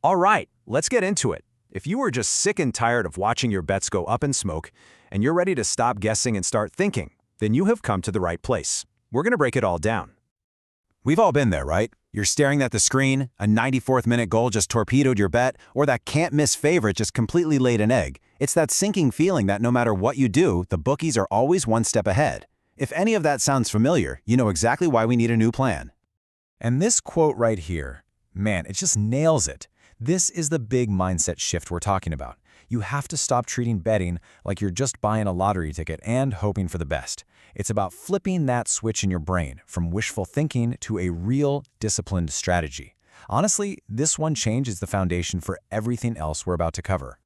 All right, let's get into it. If you are just sick and tired of watching your bets go up in smoke, and you're ready to stop guessing and start thinking, then you have come to the right place. We're going to break it all down. We've all been there, right? You're staring at the screen, a 94th minute goal just torpedoed your bet, or that can't-miss favorite just completely laid an egg. It's that sinking feeling that no matter what you do, the bookies are always one step ahead. If any of that sounds familiar, you know exactly why we need a new plan. And this quote right here, man, it just nails it. This is the big mindset shift we're talking about. You have to stop treating betting like you're just buying a lottery ticket and hoping for the best. It's about flipping that switch in your brain from wishful thinking to a real, disciplined strategy. Honestly, this one change is the foundation for everything else we're about to cover.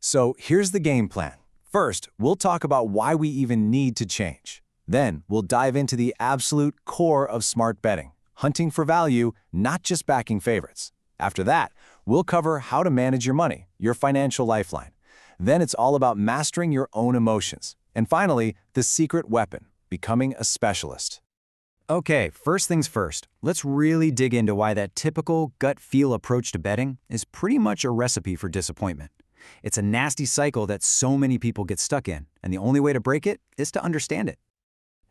So here's the game plan. First, we'll talk about why we even need to change. Then, we'll dive into the absolute core of smart betting, hunting for value, not just backing favorites. After that, we'll cover how to manage your money, your financial lifeline. Then it's all about mastering your own emotions. And finally, the secret weapon, becoming a specialist. Okay, first things first, let's really dig into why that typical gut feel approach to betting is pretty much a recipe for disappointment. It's a nasty cycle that so many people get stuck in, and the only way to break it is to understand it.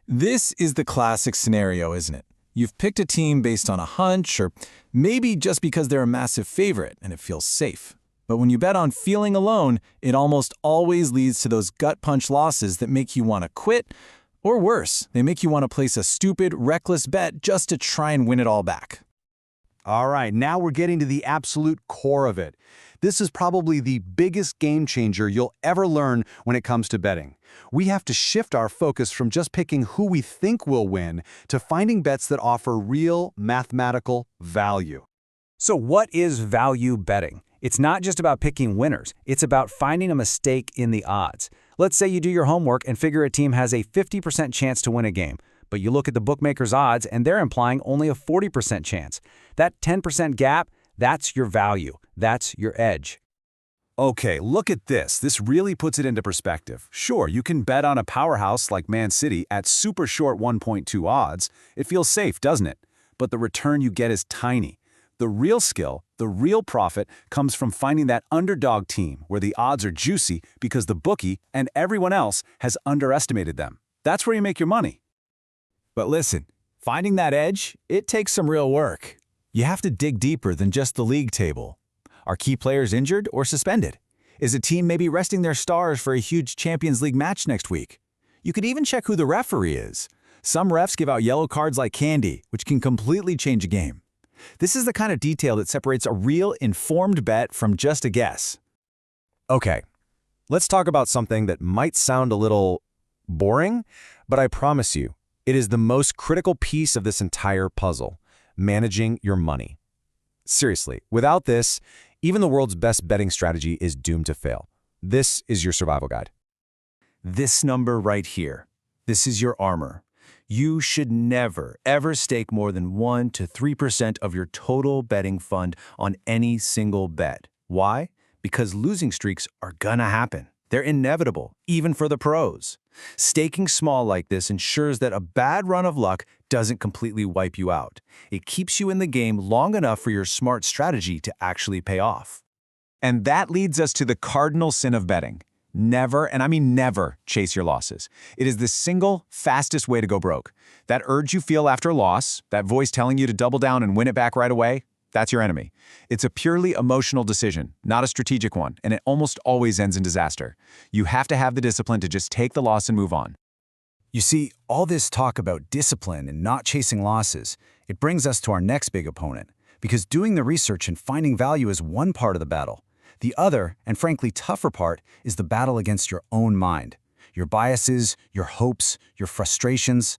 This is the classic scenario, isn't it? You've picked a team based on a hunch, or maybe just because they're a massive favorite and it feels safe. But when you bet on feeling alone, it almost always leads to those gut punch losses that make you want to quit, or worse, they make you want to place a stupid, reckless bet just to try and win it all back. All right, now we're getting to the absolute core of it. This is probably the biggest game changer you'll ever learn when it comes to betting. We have to shift our focus from just picking who we think will win to finding bets that offer real mathematical value. So what is value betting? It's not just about picking winners. It's about finding a mistake in the odds. Let's say you do your homework and figure a team has a 50% chance to win a game, but you look at the bookmaker's odds and they're implying only a 40% chance. That 10% gap, that's your value. That's your edge. Okay, look at this. This really puts it into perspective. Sure, you can bet on a powerhouse like Man City at super short 1.2 odds. It feels safe, doesn't it? But the return you get is tiny. The real skill, the real profit, comes from finding that underdog team where the odds are juicy because the bookie and everyone else has underestimated them. That's where you make your money. But listen, finding that edge, it takes some real work. You have to dig deeper than just the league table. Are key players injured or suspended? Is a team maybe resting their stars for a huge Champions League match next week? You could even check who the referee is. Some refs give out yellow cards like candy, which can completely change a game. This is the kind of detail that separates a real, informed bet from just a guess. Okay, let's talk about something that might sound a little boring, but I promise you, it is the most critical piece of this entire puzzle: managing your money. Seriously, without this, even the world's best betting strategy is doomed to fail. This is your survival guide. This number right here, this is your armor. You should never, ever stake more than 1 to 3% of your total betting fund on any single bet. Why? Because losing streaks are gonna happen. They're inevitable, even for the pros. Staking small like this ensures that a bad run of luck doesn't completely wipe you out. It keeps you in the game long enough for your smart strategy to actually pay off. And that leads us to the cardinal sin of betting. Never, and I mean never, chase your losses. It is the single, fastest way to go broke. That urge you feel after a loss, that voice telling you to double down and win it back right away, that's your enemy. It's a purely emotional decision, not a strategic one, and it almost always ends in disaster. You have to have the discipline to just take the loss and move on. You see, all this talk about discipline and not chasing losses, it brings us to our next big opponent, because doing the research and finding value is one part of the battle. The other, and frankly tougher part, is the battle against your own mind, your biases, your hopes, your frustrations.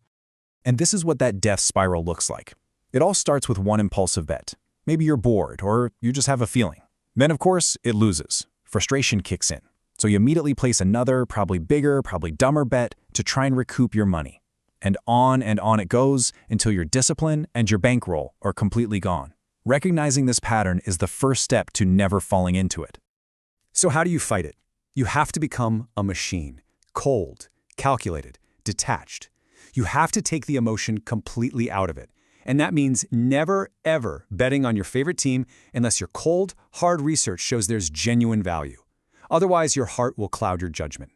And this is what that death spiral looks like. It all starts with one impulsive bet. Maybe you're bored, or you just have a feeling. Then, of course, it loses. Frustration kicks in. So you immediately place another, probably bigger, probably dumber bet to try and recoup your money. And on it goes until your discipline and your bankroll are completely gone. Recognizing this pattern is the first step to never falling into it. So how do you fight it? You have to become a machine. Cold, calculated, detached. You have to take the emotion completely out of it. And that means never, ever betting on your favorite team unless your cold, hard research shows there's genuine value. Otherwise, your heart will cloud your judgment.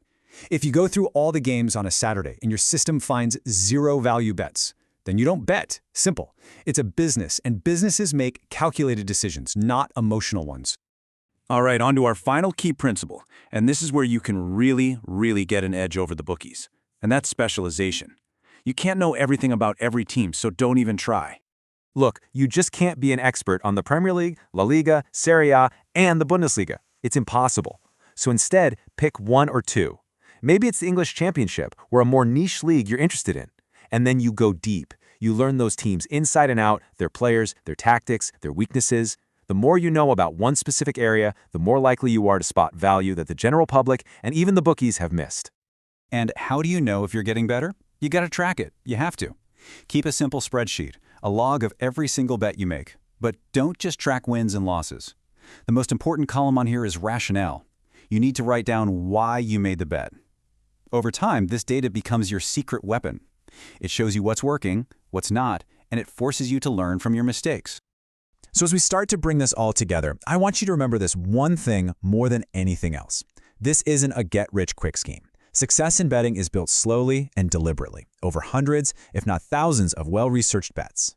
If you go through all the games on a Saturday and your system finds zero value bets, then you don't bet. Simple. It's a business, and businesses make calculated decisions, not emotional ones. All right, on to our final key principle, and this is where you can really get an edge over the bookies, and that's specialization. You can't know everything about every team, so don't even try. Look, you just can't be an expert on the Premier League, La Liga, Serie A, and the Bundesliga. It's impossible. So instead, pick one or two. Maybe it's the English Championship, or a more niche league you're interested in. And then you go deep. You learn those teams inside and out, their players, their tactics, their weaknesses. The more you know about one specific area, the more likely you are to spot value that the general public and even the bookies have missed. And how do you know if you're getting better? You gotta track it. You have to. Keep a simple spreadsheet, a log of every single bet you make. But don't just track wins and losses. The most important column on here is rationale. You need to write down why you made the bet. Over time, this data becomes your secret weapon. It shows you what's working, what's not, and it forces you to learn from your mistakes. So as we start to bring this all together, I want you to remember this one thing more than anything else. This isn't a get-rich-quick scheme. Success in betting is built slowly and deliberately, over hundreds, if not thousands, of well-researched bets.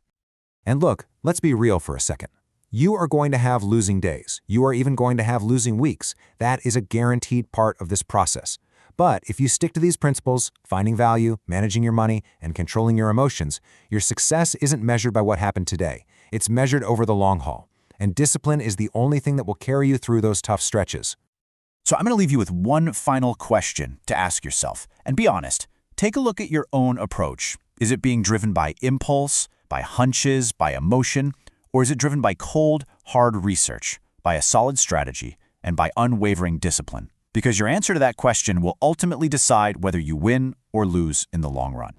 And look, let's be real for a second. You are going to have losing days. You are even going to have losing weeks. That is a guaranteed part of this process. But if you stick to these principles, finding value, managing your money, and controlling your emotions, your success isn't measured by what happened today. It's measured over the long haul. And discipline is the only thing that will carry you through those tough stretches. So I'm going to leave you with one final question to ask yourself. And be honest, take a look at your own approach. Is it being driven by impulse, by hunches, by emotion, or is it driven by cold, hard research, by a solid strategy, and by unwavering discipline? Because your answer to that question will ultimately decide whether you win or lose in the long run.